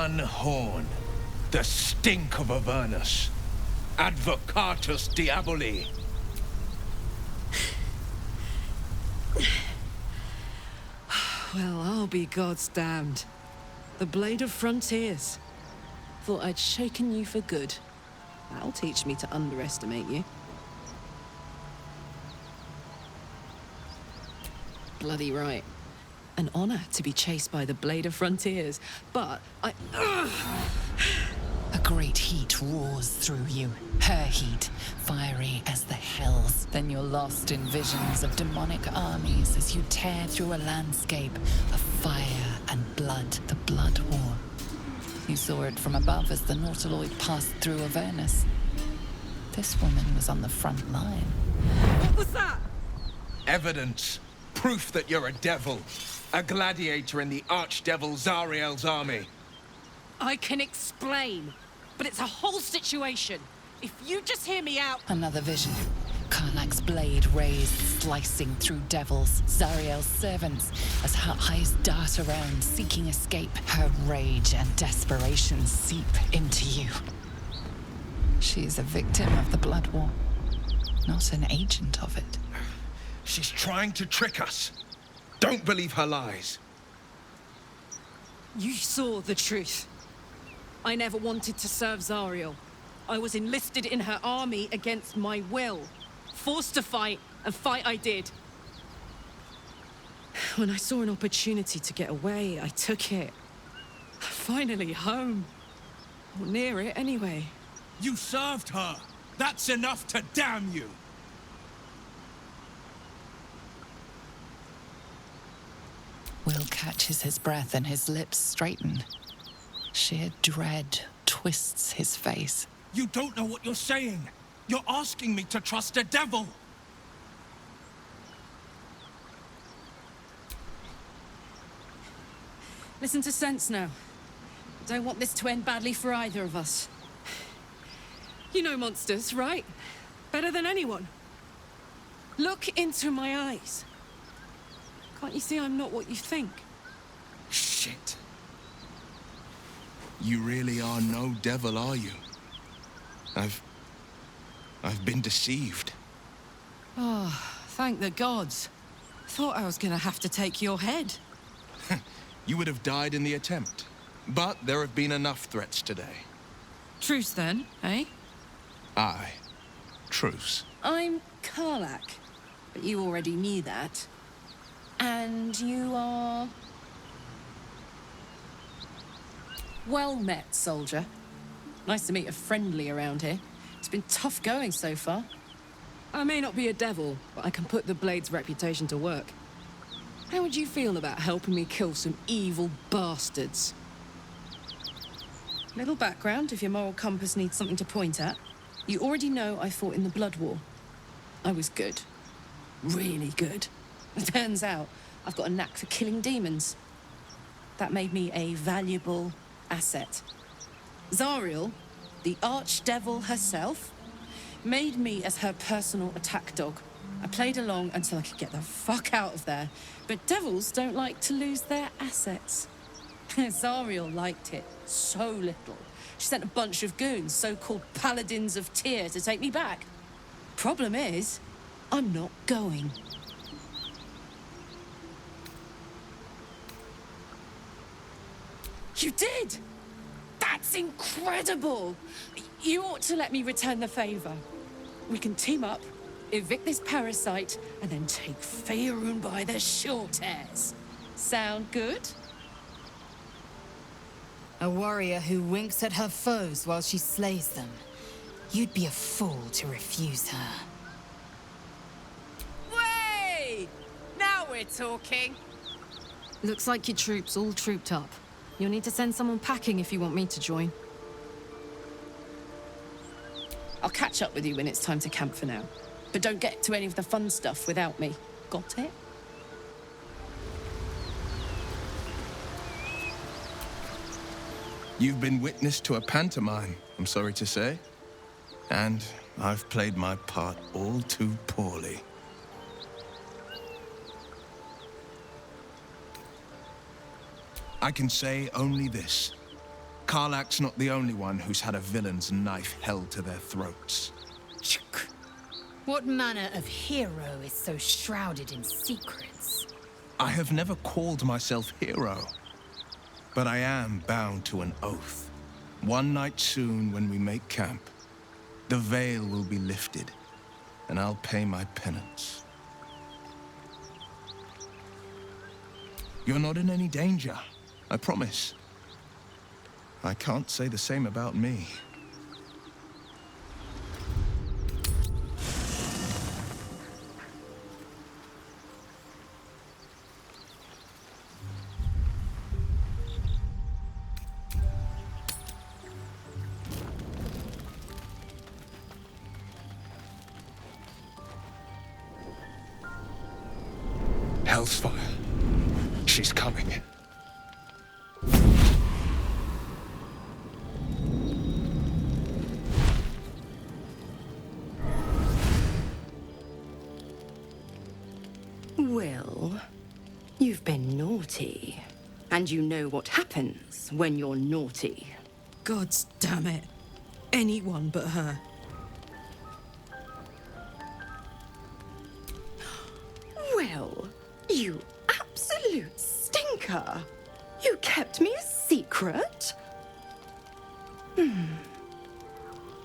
One horn. The stink of Avernus. Advocatus diaboli. Well, I'll be God's damned. The Blade of Frontiers. Thought I'd shaken you for good. That'll teach me to underestimate you. Bloody right. An honor to be chased by the Blade of Frontiers, but A great heat roars through you. Her heat, fiery as the hells. Then you're lost in visions of demonic armies as you tear through a landscape of fire and blood. The Blood War. You saw it from above as the Nautiloid passed through Avernus. This woman was on the front line. What was that? Evidence. Proof that you're a devil. A gladiator in the archdevil Zariel's army. I can explain, but it's a whole situation. If you just hear me out... Another vision. Karlach's blade raised, slicing through devils, Zariel's servants, as her eyes dart around, seeking escape. Her rage and desperation seep into you. She is a victim of the Blood War, not an agent of it. She's trying to trick us. Don't believe her lies. You saw the truth. I never wanted to serve Zariel. I was enlisted in her army against my will. Forced to fight, and fight I did. When I saw an opportunity to get away, I took it. Finally home. Or near it, anyway. You served her. That's enough to damn you. Wyll catches his breath and his lips straighten. Sheer dread twists his face. You don't know what you're saying. You're asking me to trust a devil. Listen to sense now. Don't want this to end badly for either of us. You know monsters, right? Better than anyone. Look into my eyes. Can't you see I'm not what you think? Shit. You really are no devil, are you? I've been deceived. Oh, thank the gods. Thought I was gonna have to take your head. You would have died in the attempt. But there have been enough threats today. Truce then, eh? Aye. Truce. I'm Karlach, but you already knew that. And you are... Well met, soldier. Nice to meet a friendly around here. It's been tough going so far. I may not be a devil, but I can put the Blade's reputation to work. How would you feel about helping me kill some evil bastards? Little background if your moral compass needs something to point at. You already know I fought in the Blood War. I was good. Really good. It turns out I've got a knack for killing demons. That made me a valuable asset. Zariel, the archdevil herself, made me as her personal attack dog. I played along until I could get the fuck out of there. But devils don't like to lose their assets. Zariel liked it so little. She sent a bunch of goons, so-called paladins of Tyr, to take me back. Problem is, I'm not going. You did! That's incredible! You ought to let me return the favor. We can team up, evict this parasite, and then take Faerun by the short hairs. Sound good? A warrior who winks at her foes while she slays them. You'd be a fool to refuse her. Way! Now we're talking. Looks like your troops all trooped up. You'll need to send someone packing if you want me to join. I'll catch up with you when it's time to camp for now. But don't get to any of the fun stuff without me. Got it? You've been witness to a pantomime, I'm sorry to say. And I've played my part all too poorly. I can say only this. Karlach's not the only one who's had a villain's knife held to their throats. What manner of hero is so shrouded in secrets? I have never called myself hero, but I am bound to an oath. One night soon, when we make camp, the veil will be lifted, and I'll pay my penance. You're not in any danger, I promise. I can't say the same about me. Hell's fire. She's coming. Wyll, you've been naughty. And you know what happens when you're naughty. God damn it. Anyone but her. Wyll, you absolute stinker. You kept me a secret?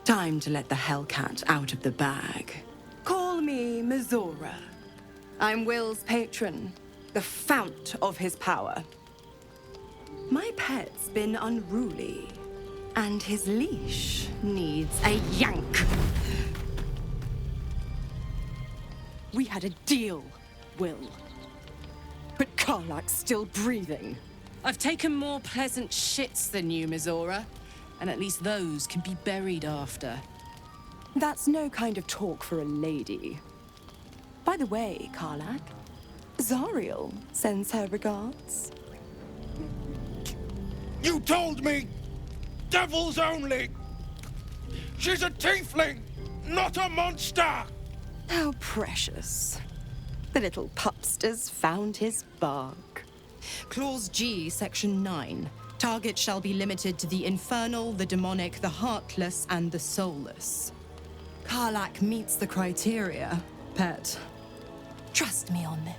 Time to let the Hellcat out of the bag. Call me Mizora. I'm Wyll's patron, the fount of his power. My pet's been unruly, and his leash needs a yank. We had a deal, Wyll. But Karlach's still breathing. I've taken more pleasant shits than you, Mizora, and at least those can be buried after. That's no kind of talk for a lady. By the way, Karlach, Zariel sends her regards. You told me! Devils only! She's a tiefling, not a monster! How precious. The little pupster's found his bark. Clause G, Section 9. Target shall be limited to the infernal, the demonic, the heartless, and the soulless. Karlach meets the criteria, pet. Trust me on this.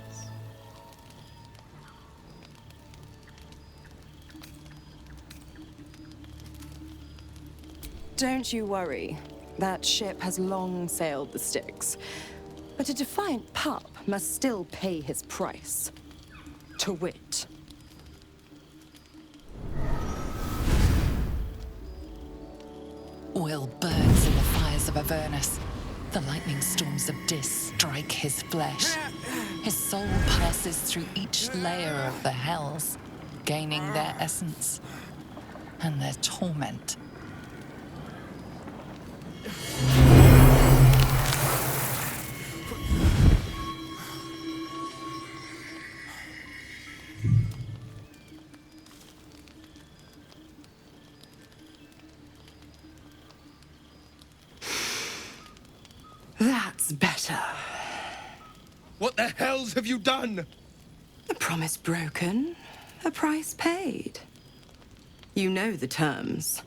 Don't you worry. That ship has long sailed the Styx. But a defiant pup must still pay his price. To wit. Wyll burns in the fires of Avernus. The lightning storms of Dis strike his flesh. His soul passes through each layer of the hells, gaining their essence and their torment. That's better. What the hells have you done? A promise broken, a price paid. You know the terms.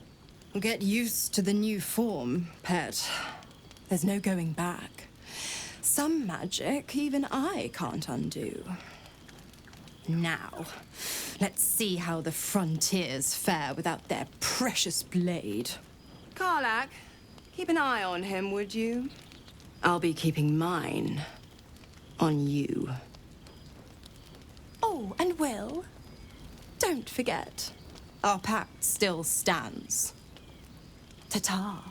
Get used to the new form, pet. There's no going back. Some magic even I can't undo. Now, let's see how the frontiers fare without their precious blade. Karlach, keep an eye on him, would you? I'll be keeping mine on you. Oh, and Wyll, don't forget, our pact still stands. Ta-ta.